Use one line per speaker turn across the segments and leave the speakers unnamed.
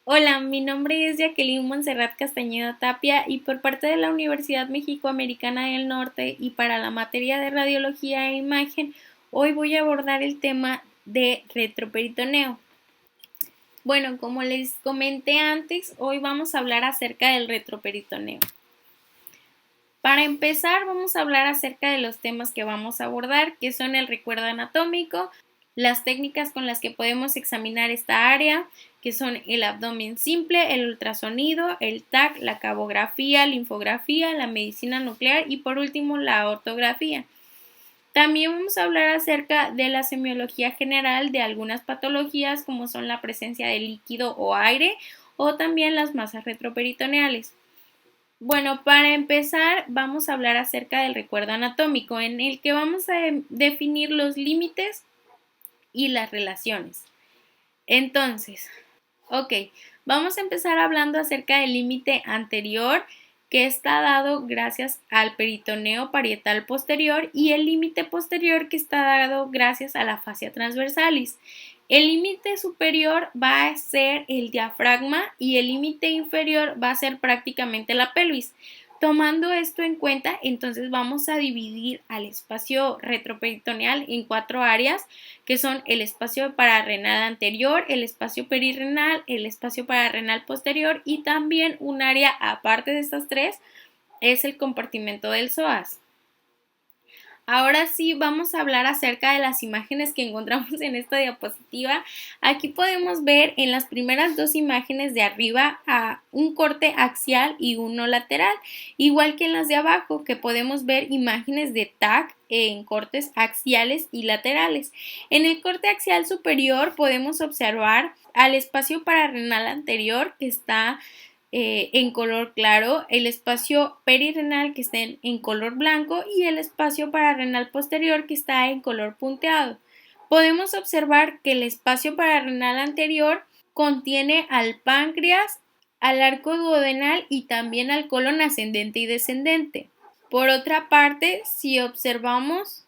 Hola, mi nombre es Jacqueline Montserrat Castañeda Tapia y por parte de la Universidad México-Americana del Norte y para la materia de radiología e imagen, hoy voy a abordar el tema de retroperitoneo. Bueno, como les comenté antes, hoy vamos a hablar acerca del retroperitoneo. Para empezar, vamos a hablar acerca de los temas que vamos a abordar, que son el recuerdo anatómico, las técnicas con las que podemos examinar esta área, que son el abdomen simple, el ultrasonido, el TAC, la cabografía, linfografía, la medicina nuclear y por último la ortografía. También vamos a hablar acerca de la semiología general de algunas patologías como son la presencia de líquido o aire o también las masas retroperitoneales. Bueno, para empezar vamos a hablar acerca del recuerdo anatómico en el que vamos a definir los límites y las relaciones. Entonces, ok, vamos a empezar hablando acerca del límite anterior que está dado gracias al peritoneo parietal posterior y el límite posterior que está dado gracias a la fascia transversalis. El límite superior va a ser el diafragma y el límite inferior va a ser prácticamente la pelvis. Tomando esto en cuenta, entonces vamos a dividir al espacio retroperitoneal en 4 áreas, que son el espacio pararrenal anterior, el espacio perirrenal, el espacio pararrenal posterior y también un área aparte de estas tres es el compartimento del psoas. Ahora sí vamos a hablar acerca de las imágenes que encontramos en esta diapositiva. Aquí podemos ver en las primeras dos imágenes de arriba a un corte axial y uno lateral, igual que en las de abajo que podemos ver imágenes de TAC en cortes axiales y laterales. En el corte axial superior podemos observar al espacio pararrenal anterior que está en color claro, el espacio perirrenal que está en color blanco y el espacio pararrenal posterior que está en color punteado. Podemos observar que el espacio pararrenal anterior contiene al páncreas, al arco duodenal y también al colon ascendente y descendente. Por otra parte, si observamos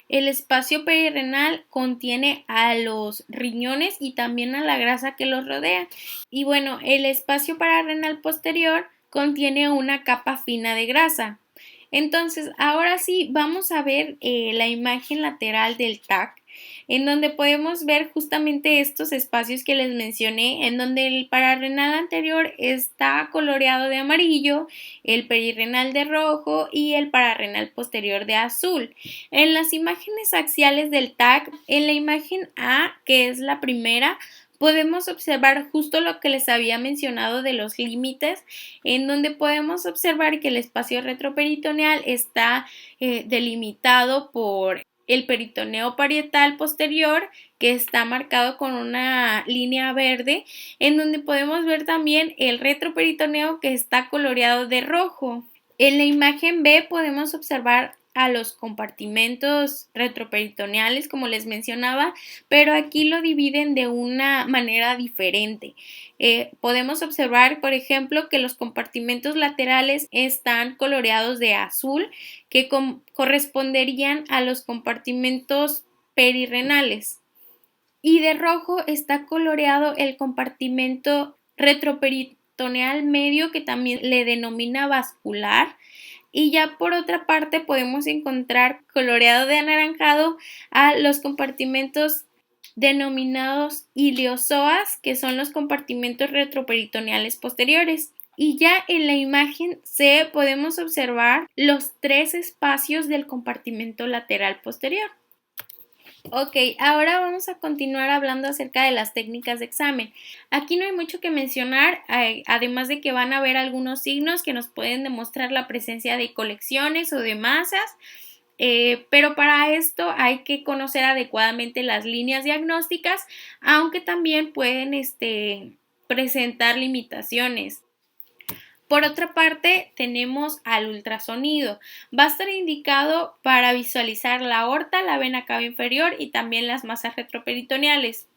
el espacio perirrenal contiene a los riñones y también a la grasa que los rodea. Y bueno, el espacio pararrenal posterior contiene una capa fina de grasa. Entonces, ahora sí, vamos a ver la imagen lateral del TAC, en donde podemos ver justamente estos espacios que les mencioné, en donde el pararrenal anterior está coloreado de amarillo, el perirrenal de rojo y el pararrenal posterior de azul. En las imágenes axiales del TAC, en la imagen A, que es la primera, podemos observar justo lo que les había mencionado de los límites, en donde podemos observar que el espacio retroperitoneal está delimitado por el peritoneo parietal posterior, que está marcado con una línea verde, en donde podemos ver también el retroperitoneo que está coloreado de rojo. En la imagen B podemos observar a los compartimentos retroperitoneales, como les mencionaba, pero aquí lo dividen de una manera diferente. Podemos observar, por ejemplo, que los compartimentos laterales están coloreados de azul, que corresponderían a los compartimentos perirrenales. Y de rojo está coloreado el compartimento retroperitoneal medio, que también le denomina vascular. Y ya por otra parte podemos encontrar coloreado de anaranjado a los compartimentos denominados iliozoas, que son los compartimentos retroperitoneales posteriores. Y ya en la imagen C podemos observar los 3 espacios del compartimento lateral posterior. Ok, ahora vamos a continuar hablando acerca de las técnicas de examen. Aquí no hay mucho que mencionar, además de que van a ver algunos signos que nos pueden demostrar la presencia de colecciones o de masas, pero para esto hay que conocer adecuadamente las líneas diagnósticas, aunque también pueden presentar limitaciones. Por otra parte, tenemos al ultrasonido. Va a estar indicado para visualizar la aorta, la vena cava inferior y también las masas retroperitoneales.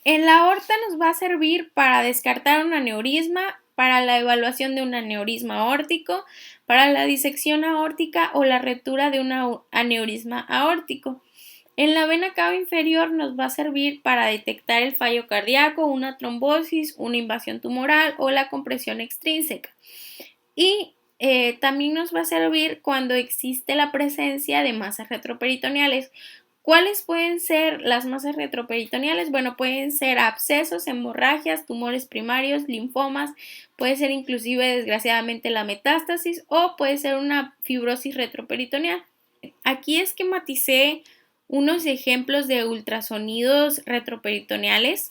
En la aorta nos va a servir para descartar un aneurisma, para la evaluación de un aneurisma aórtico, para la disección aórtica o la ruptura de un aneurisma aórtico. En la vena cava inferior nos va a servir para detectar el fallo cardíaco, una trombosis, una invasión tumoral o la compresión extrínseca. Y también nos va a servir cuando existe la presencia de masas retroperitoneales. ¿Cuáles pueden ser las masas retroperitoneales? Bueno, pueden ser abscesos, hemorragias, tumores primarios, linfomas, puede ser inclusive desgraciadamente la metástasis o puede ser una fibrosis retroperitoneal. Aquí esquematicé unos ejemplos de ultrasonidos retroperitoneales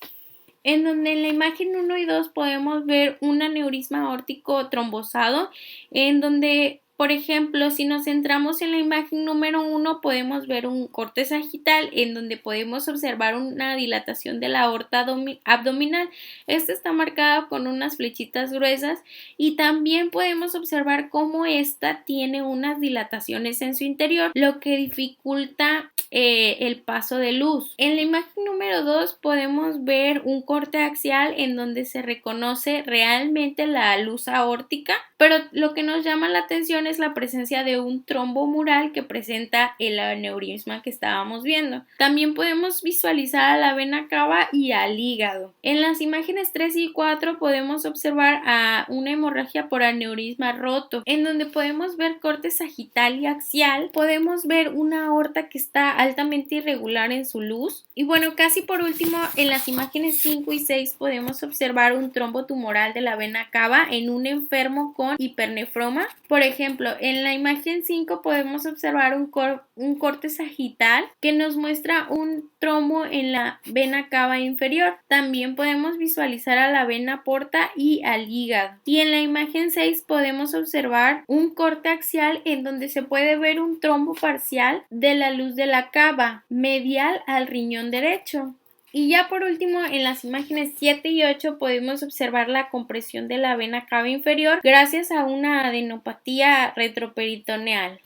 en donde en la imagen 1 y 2 podemos ver un aneurisma aórtico trombosado, en donde, por ejemplo, si nos centramos en la imagen número 1, podemos ver un corte sagital en donde podemos observar una dilatación de la aorta abdominal. Esta está marcada con unas flechitas gruesas y también podemos observar cómo esta tiene unas dilataciones en su interior, lo que dificulta el paso de luz. En la imagen número 2 podemos ver un corte axial en donde se reconoce realmente la luz aórtica, pero lo que nos llama la atención es la presencia de un trombo mural que presenta el aneurisma que estábamos viendo. También podemos visualizar a la vena cava y al hígado. En las imágenes 3 y 4 podemos observar a una hemorragia por aneurisma roto, en donde podemos ver corte sagital y axial. Podemos ver una aorta que está altamente irregular en su luz. Y bueno, casi por último, en las imágenes 5 y 6 podemos observar un trombo tumoral de la vena cava en un enfermo con hipernefroma. Por ejemplo, en la imagen 5 podemos observar un corte sagital que nos muestra un trombo en la vena cava inferior. También podemos visualizar a la vena porta y al hígado. Y en la imagen 6 podemos observar un corte axial en donde se puede ver un trombo parcial de la luz de la cava medial al riñón derecho. Y ya por último, en las imágenes 7 y 8 podemos observar la compresión de la vena cava inferior gracias a una adenopatía retroperitoneal.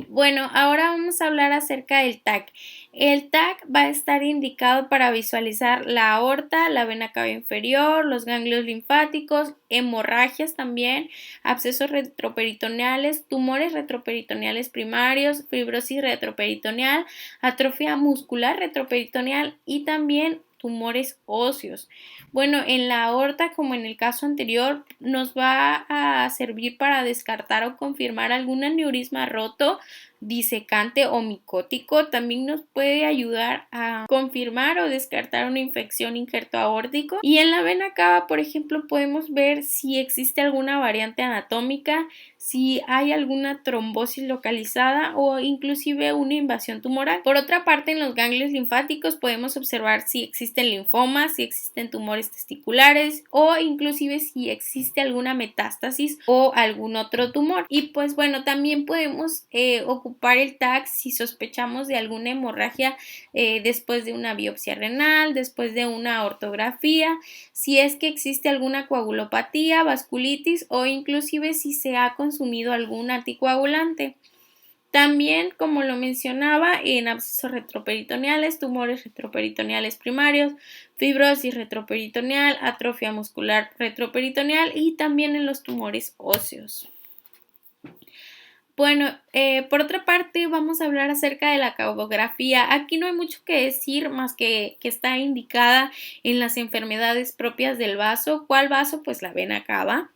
Bueno, ahora vamos a hablar acerca del TAC. El TAC va a estar indicado para visualizar la aorta, la vena cava inferior, los ganglios linfáticos, hemorragias también, abscesos retroperitoneales, tumores retroperitoneales primarios, fibrosis retroperitoneal, atrofia muscular retroperitoneal y también tumores óseos. Bueno, en la aorta, como en el caso anterior, nos va a servir para descartar o confirmar algún aneurisma roto, disecante o micótico. También nos puede ayudar a confirmar o descartar una infección injerto aórtico. Y en la vena cava, por ejemplo, podemos ver si existe alguna variante anatómica, si hay alguna trombosis localizada o inclusive una invasión tumoral. Por otra parte, en los ganglios linfáticos podemos observar si existen linfomas, si existen tumores testiculares o inclusive si existe alguna metástasis o algún otro tumor. Y pues bueno, también podemos ocupar el TAC si sospechamos de alguna hemorragia después de una biopsia renal, después de una ortografía, si es que existe alguna coagulopatía, vasculitis o inclusive si se ha consumido algún anticoagulante. También, como lo mencionaba, en abscesos retroperitoneales, tumores retroperitoneales primarios, fibrosis retroperitoneal, atrofia muscular retroperitoneal y también en los tumores óseos. Bueno, por otra parte vamos a hablar acerca de la cabografía. Aquí no hay mucho que decir más que está indicada en las enfermedades propias del vaso. ¿Cuál vaso? Pues la vena cava.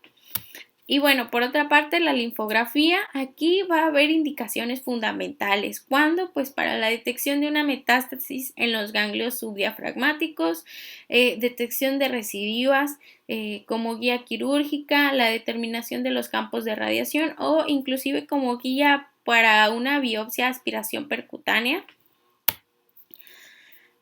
Y bueno, por otra parte, la linfografía, aquí va a haber indicaciones fundamentales. ¿Cuándo? Pues para la detección de una metástasis en los ganglios subdiafragmáticos, detección de recidivas como guía quirúrgica, la determinación de los campos de radiación o inclusive como guía para una biopsia aspiración percutánea.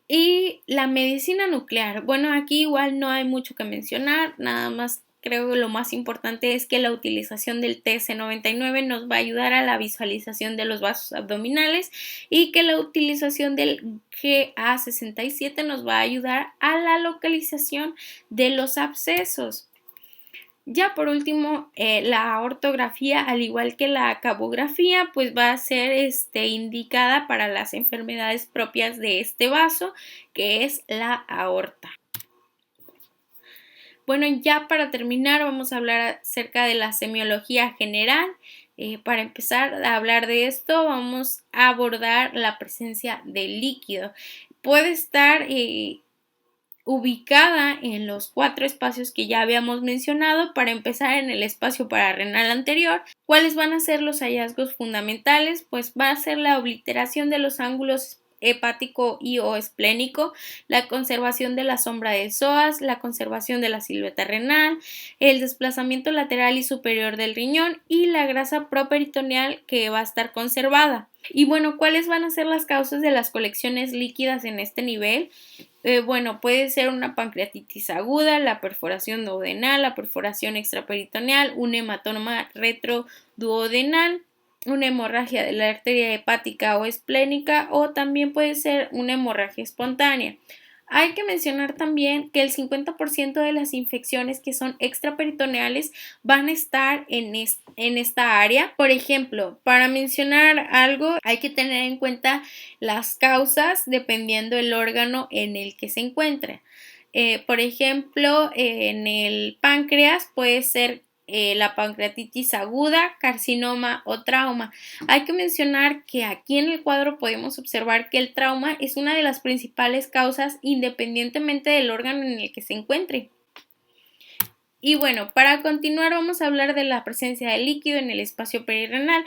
Y la medicina nuclear. Bueno, aquí igual no hay mucho que mencionar, nada más. Creo que lo más importante es que la utilización del TS99 nos va a ayudar a la visualización de los vasos abdominales y que la utilización del GA67 nos va a ayudar a la localización de los abscesos. Ya por último, la ortografía, al igual que la cabografía, pues va a ser indicada para las enfermedades propias de este vaso, que es la aorta. Bueno, ya para terminar vamos a hablar acerca de la semiología general. Para empezar a hablar de esto, vamos a abordar la presencia del líquido. Puede estar ubicada en los 4 espacios que ya habíamos mencionado. Para empezar, en el espacio pararrenal anterior, ¿cuáles van a ser los hallazgos fundamentales? Pues va a ser la obliteración de los ángulos hepático y o esplénico, la conservación de la sombra del psoas, la conservación de la silueta renal, el desplazamiento lateral y superior del riñón y la grasa properitoneal que va a estar conservada. Y bueno, ¿cuáles van a ser las causas de las colecciones líquidas en este nivel? Bueno, puede ser una pancreatitis aguda, la perforación duodenal, la perforación extraperitoneal, un hematoma retroduodenal, una hemorragia de la arteria hepática o esplénica, o también puede ser una hemorragia espontánea. Hay que mencionar también que el 50% de las infecciones que son extraperitoneales van a estar en esta área. Por ejemplo, para mencionar algo, hay que tener en cuenta las causas dependiendo del órgano en el que se encuentre. Por ejemplo, en el páncreas puede ser la pancreatitis aguda, carcinoma o trauma. Hay que mencionar que aquí en el cuadro podemos observar que el trauma es una de las principales causas independientemente del órgano en el que se encuentre. Y bueno, para continuar vamos a hablar de la presencia de líquido en el espacio perirrenal.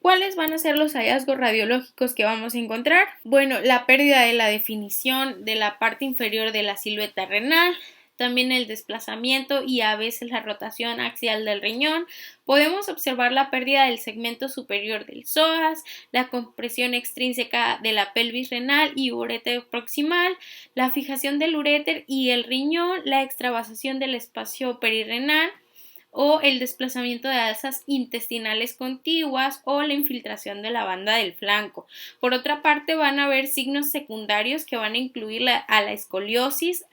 ¿Cuáles van a ser los hallazgos radiológicos que vamos a encontrar? Bueno, la pérdida de la definición de la parte inferior de la silueta renal, también el desplazamiento y a veces la rotación axial del riñón. Podemos observar la pérdida del segmento superior del psoas, la compresión extrínseca de la pelvis renal y uréter proximal, la fijación del uréter y el riñón, la extravasación del espacio perirrenal, o el desplazamiento de alzas intestinales contiguas o la infiltración de la banda del flanco. Por otra parte, van a haber signos secundarios que van a incluir a la escoliosis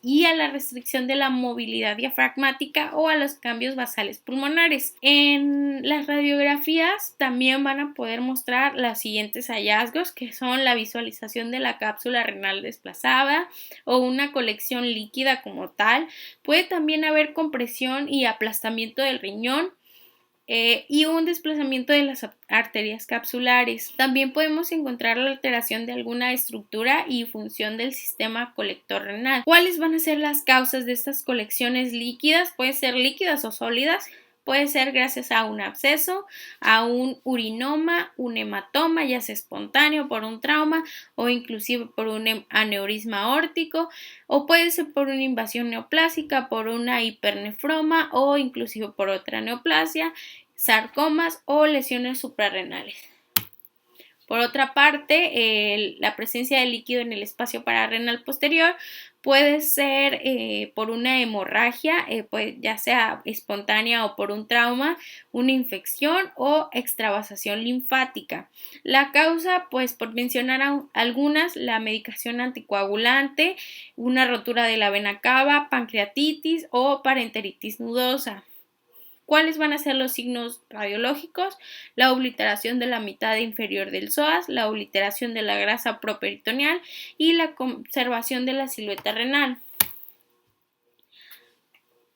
y a la restricción de la movilidad diafragmática o a los cambios basales pulmonares. En las radiografías también van a poder mostrar los siguientes hallazgos, que son la visualización de la cápsula renal desplazada o una colección líquida como tal. Puede también haber compresión y aplastamiento del riñón y un desplazamiento de las arterias capsulares. También podemos encontrar la alteración de alguna estructura y función del sistema colector renal. ¿Cuáles van a ser las causas de estas colecciones líquidas? Pueden ser líquidas o sólidas. Puede ser gracias a un absceso, a un urinoma, un hematoma, ya sea espontáneo por un trauma o inclusive por un aneurisma aórtico, o puede ser por una invasión neoplásica, por una hipernefroma o inclusive por otra neoplasia, sarcomas o lesiones suprarrenales. Por otra parte, la presencia de líquido en el espacio pararrenal posterior puede ser por una hemorragia, ya sea espontánea o por un trauma, una infección o extravasación linfática. La causa, pues por mencionar algunas, la medicación anticoagulante, una rotura de la vena cava, pancreatitis o parenteritis nudosa. ¿Cuáles van a ser los signos radiológicos? La obliteración de la mitad inferior del psoas, la obliteración de la grasa properitoneal y la conservación de la silueta renal.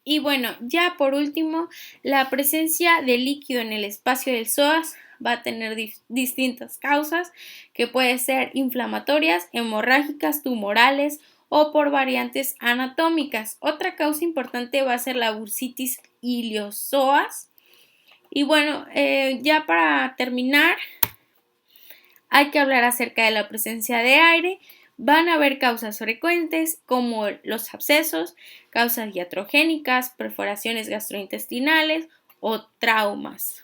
Y bueno, ya por último, la presencia de líquido en el espacio del psoas va a tener distintas causas, que pueden ser inflamatorias, hemorrágicas, tumorales o por variantes anatómicas. Otra causa importante va a ser la bursitis iliozoas. Y bueno, ya para terminar, hay que hablar acerca de la presencia de aire. Van a haber causas frecuentes como los abscesos, causas iatrogénicas, perforaciones gastrointestinales o traumas.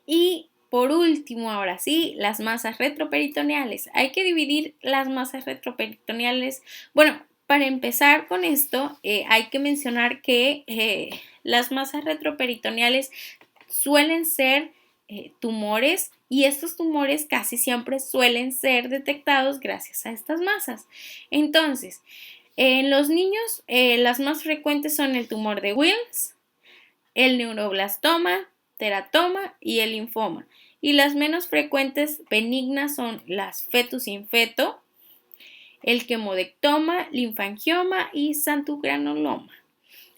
Y por último, ahora sí, las masas retroperitoneales. Hay que dividir las masas retroperitoneales. Bueno, para empezar con esto, hay que mencionar que las masas retroperitoneales suelen ser tumores, y estos tumores casi siempre suelen ser detectados gracias a estas masas. Entonces, en los niños, las más frecuentes son el tumor de Wilms, el neuroblastoma, teratoma y el linfoma. Y las menos frecuentes benignas son las fetus in feto, el quemodectoma, linfangioma y santugranuloma.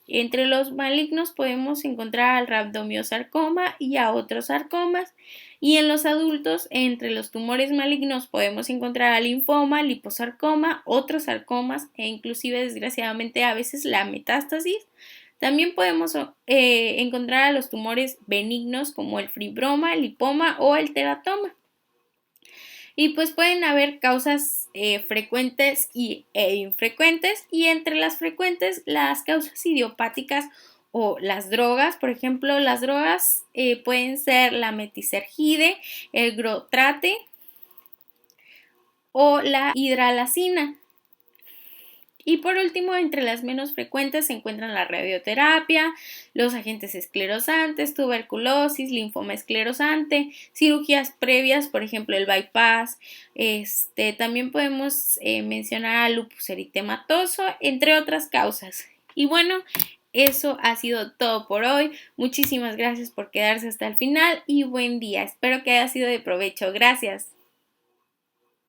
Entre los malignos podemos encontrar al rabdomiosarcoma y a otros sarcomas. Y en los adultos, entre los tumores malignos podemos encontrar al linfoma, liposarcoma, otros sarcomas e inclusive desgraciadamente a veces la metástasis. También podemos encontrar a los tumores benignos como el fibroma, el lipoma o el teratoma. Y pues pueden haber causas frecuentes e infrecuentes, y entre las frecuentes las causas idiopáticas o las drogas. Por ejemplo, las drogas pueden ser la metisergide, el grotrate o la hidralacina. Y por último, entre las menos frecuentes se encuentran la radioterapia, los agentes esclerosantes, tuberculosis, linfoma esclerosante, cirugías previas, por ejemplo el bypass. También podemos mencionar al lupus eritematoso, entre otras causas. Y bueno, eso ha sido todo por hoy. Muchísimas gracias por quedarse hasta el final y buen día. Espero que haya sido de provecho. Gracias.